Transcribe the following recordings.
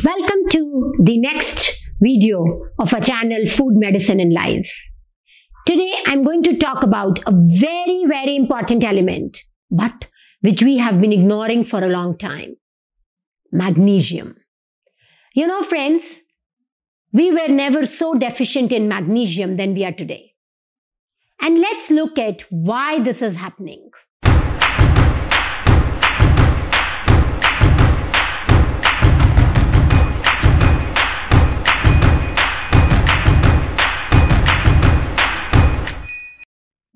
Welcome to the next video of our channel Food, Medicine and Life. Today I'm going to talk about a very important element, but which we have been ignoring for a long time. Magnesium. You know friends, we were never so deficient in magnesium than we are today. And let's look at why this is happening.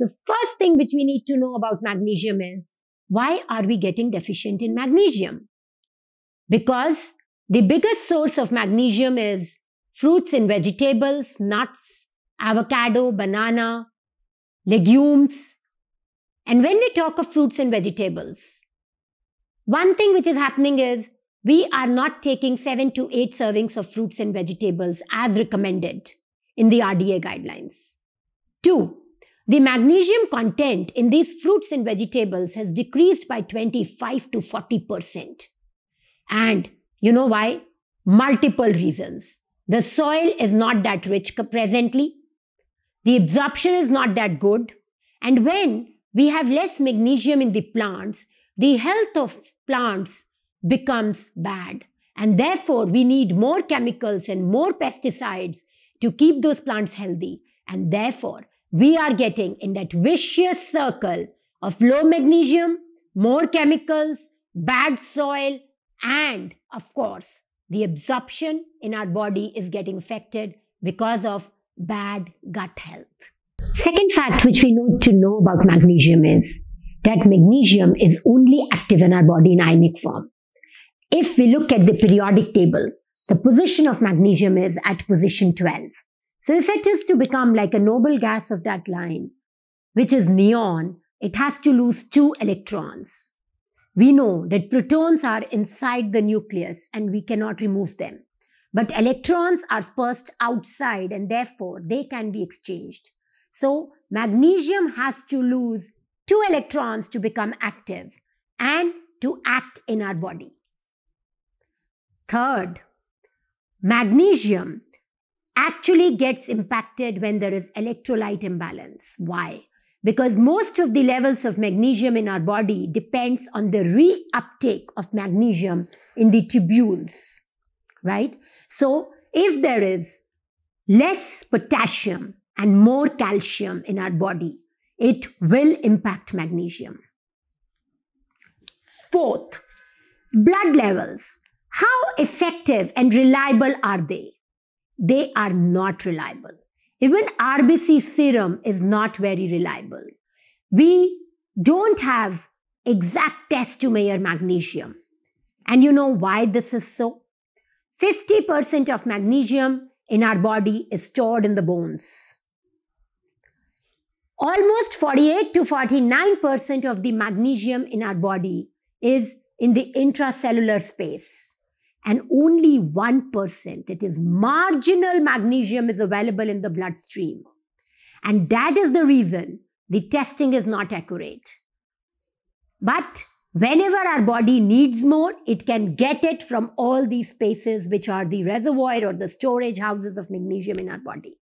The first thing which we need to know about magnesium is, why are we getting deficient in magnesium? Because the biggest source of magnesium is fruits and vegetables, nuts, avocado, banana, legumes. And when we talk of fruits and vegetables, one thing which is happening is we are not taking 7 to 8 servings of fruits and vegetables as recommended in the RDA guidelines. 2. The magnesium content in these fruits and vegetables has decreased by 25 to 40%. And you know why? Multiple reasons. The soil is not that rich presently. The absorption is not that good. And when we have less magnesium in the plants, the health of plants becomes bad. And therefore, we need more chemicals and more pesticides to keep those plants healthy. And therefore, we are getting in that vicious circle of low magnesium, more chemicals, bad soil, and of course, the absorption in our body is getting affected because of bad gut health. Second fact which we need to know about magnesium is that magnesium is only active in our body in ionic form. If we look at the periodic table, the position of magnesium is at position 12. So if it is to become like a noble gas of that line, which is neon, it has to lose 2 electrons. We know that protons are inside the nucleus and we cannot remove them. But electrons are dispersed outside and therefore they can be exchanged. So magnesium has to lose 2 electrons to become active and to act in our body. Third, magnesium actually gets impacted when there is electrolyte imbalance. Why? Because most of the levels of magnesium in our body depends on the reuptake of magnesium in the tubules, right? So if there is less potassium and more calcium in our body, it will impact magnesium. Fourth, blood levels. How effective and reliable are they? They are not reliable. Even RBC serum is not very reliable. We don't have exact tests to measure magnesium. And you know why this is so? 50% of magnesium in our body is stored in the bones. Almost 48 to 49% of the magnesium in our body is in the intracellular space. And only 1%, it is marginal magnesium, is available in the bloodstream. And that is the reason the testing is not accurate. But whenever our body needs more, it can get it from all these spaces which are the reservoir or the storage houses of magnesium in our body.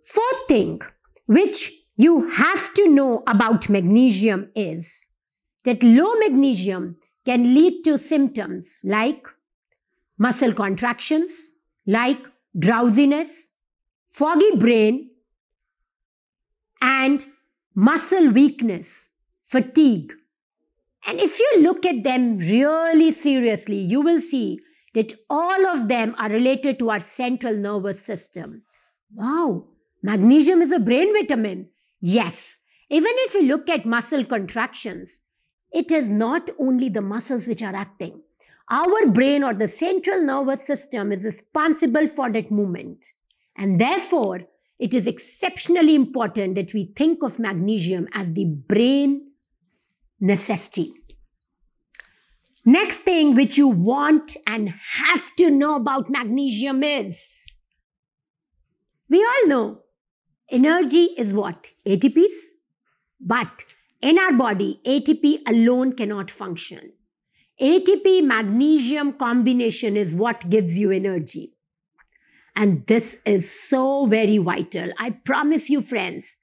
Fourth thing which you have to know about magnesium is that low magnesium can lead to symptoms like muscle contractions, like drowsiness, foggy brain, and muscle weakness, fatigue. And if you look at them really seriously, you will see that all of them are related to our central nervous system. Wow, magnesium is a brain vitamin. Yes, even if you look at muscle contractions, it is not only the muscles which are acting. Our brain or the central nervous system is responsible for that movement. And therefore, it is exceptionally important that we think of magnesium as the brain necessity. Next thing which you want and have to know about magnesium is, we all know energy is what? ATPs. But in our body, ATP alone cannot function. ATP magnesium combination is what gives you energy. And this is so very vital. I promise you, friends,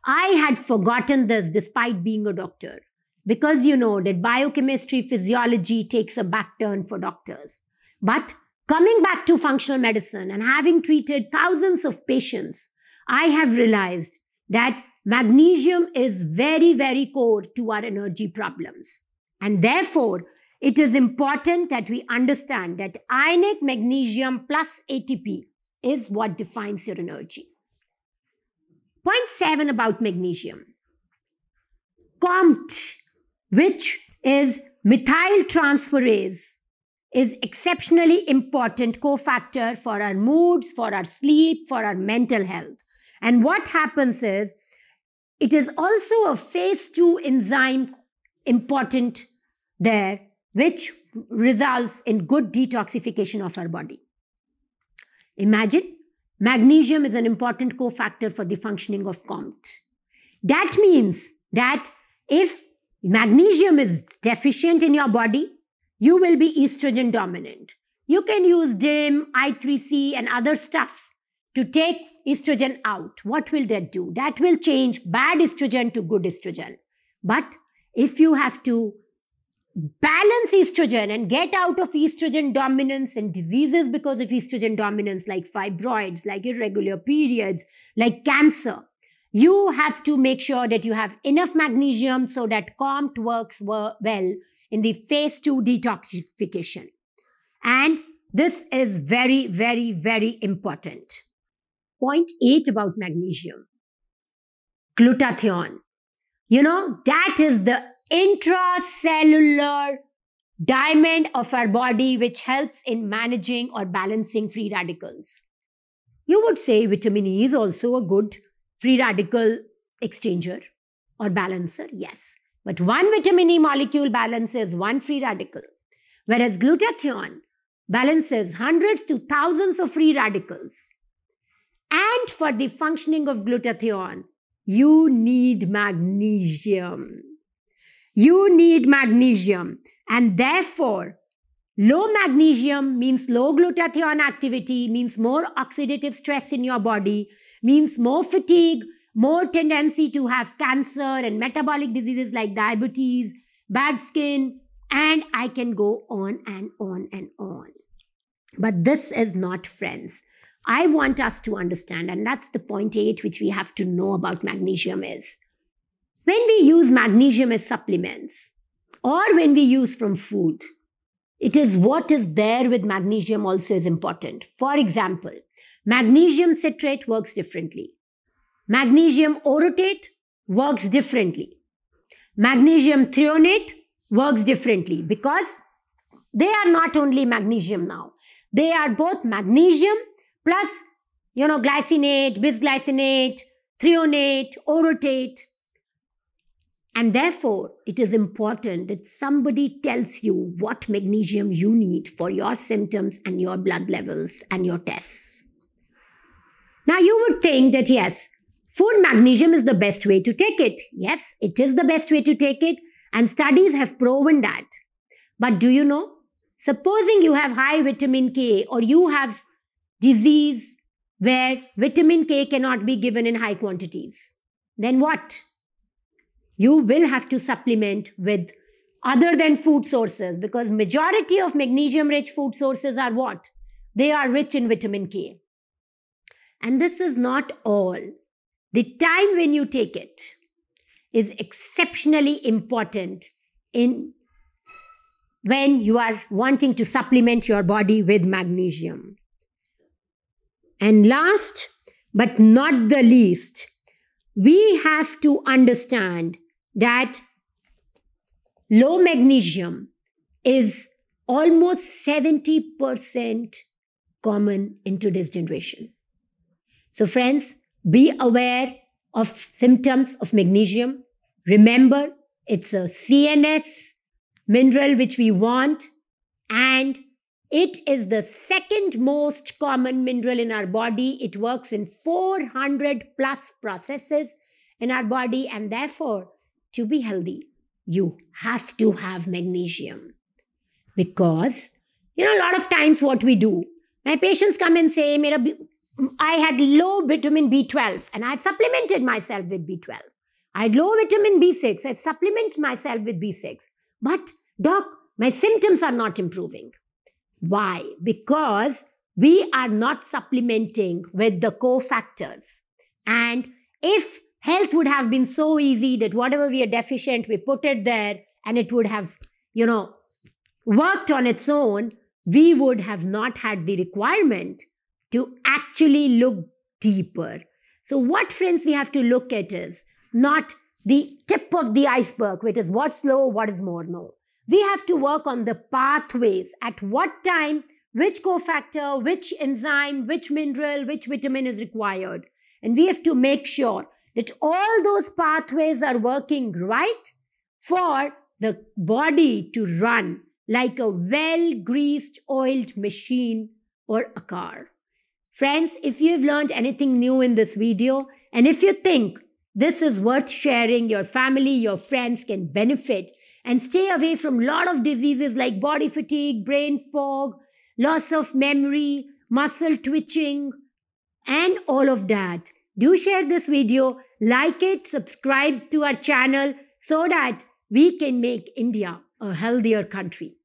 I had forgotten this despite being a doctor. Because you know that biochemistry, physiology takes a back turn for doctors. But coming back to functional medicine and having treated thousands of patients, I have realized that magnesium is very, very core to our energy problems. And therefore, it is important that we understand that ionic magnesium plus ATP is what defines your energy. Point 7 about magnesium. COMT, which is methyltransferase, is exceptionally important cofactor for our moods, for our sleep, for our mental health. And what happens is, it is also a phase 2 enzyme important there, which results in good detoxification of our body. Imagine, magnesium is an important cofactor for the functioning of COMT. That means that if magnesium is deficient in your body, you will be estrogen dominant. You can use DIM, I3C and other stuff to take estrogen out. What will that do? That will change bad estrogen to good estrogen. But if you have to balance estrogen and get out of estrogen dominance and diseases because of estrogen dominance like fibroids, like irregular periods, like cancer, you have to make sure that you have enough magnesium so that COMT works well in the phase 2 detoxification. And this is very, very, very important. Point 8 about magnesium. Glutathione. You know, that is the intracellular diamond of our body which helps in managing or balancing free radicals. You would say vitamin E is also a good free radical exchanger or balancer, yes. But one vitamin E molecule balances one free radical, whereas glutathione balances hundreds to thousands of free radicals. And for the functioning of glutathione, you need magnesium. You need magnesium. And therefore, low magnesium means low glutathione activity, means more oxidative stress in your body, means more fatigue, more tendency to have cancer and metabolic diseases like diabetes, bad skin, and I can go on and on and on. But this is not, friends. I want us to understand, and that's the point 8 which we have to know about magnesium is, when we use magnesium as supplements or when we use from food, it is what is there with magnesium also is important. For example, magnesium citrate works differently. Magnesium orotate works differently. Magnesium threonate works differently because they are not only magnesium now. They are both magnesium plus, glycinate, bisglycinate, threonate, orotate. And therefore, it is important that somebody tells you what magnesium you need for your symptoms and your blood levels and your tests. Now, you would think that, yes, food magnesium is the best way to take it. Yes, it is the best way to take it. And studies have proven that. But do you know, supposing you have high vitamin K or you have disease where vitamin K cannot be given in high quantities, then what? You will have to supplement with other than food sources because majority of magnesium-rich food sources are what? They are rich in vitamin K. And this is not all. The time when you take it is exceptionally important when you are wanting to supplement your body with magnesium. And last but not the least, we have to understand that low magnesium is almost 70% common in today's generation. So friends, be aware of symptoms of magnesium. Remember, it's a CNS mineral which we want, and it is the second most common mineral in our body. It works in 400 plus processes in our body, and therefore, to be healthy, you have to have magnesium. Because, a lot of times what we do, my patients come and say, I had low vitamin B12 and I've supplemented myself with B12. I had low vitamin B6, I've supplemented myself with B6. But, doc, my symptoms are not improving. Why? Because we are not supplementing with the cofactors. And if health would have been so easy that whatever we are deficient, we put it there and it would have, worked on its own, we would have not had the requirement to actually look deeper. So what, friends, we have to look at is not the tip of the iceberg, which is what's low, what is more. No. We have to work on the pathways. At what time, which cofactor, which enzyme, which mineral, which vitamin is required. And we have to make sure that all those pathways are working right for the body to run like a well-greased, oiled machine or a car. Friends, if you've learned anything new in this video, and if you think this is worth sharing, your family, your friends can benefit and stay away from a lot of diseases like body fatigue, brain fog, loss of memory, muscle twitching, and all of that, do share this video, like it, subscribe to our channel so that we can make India a healthier country.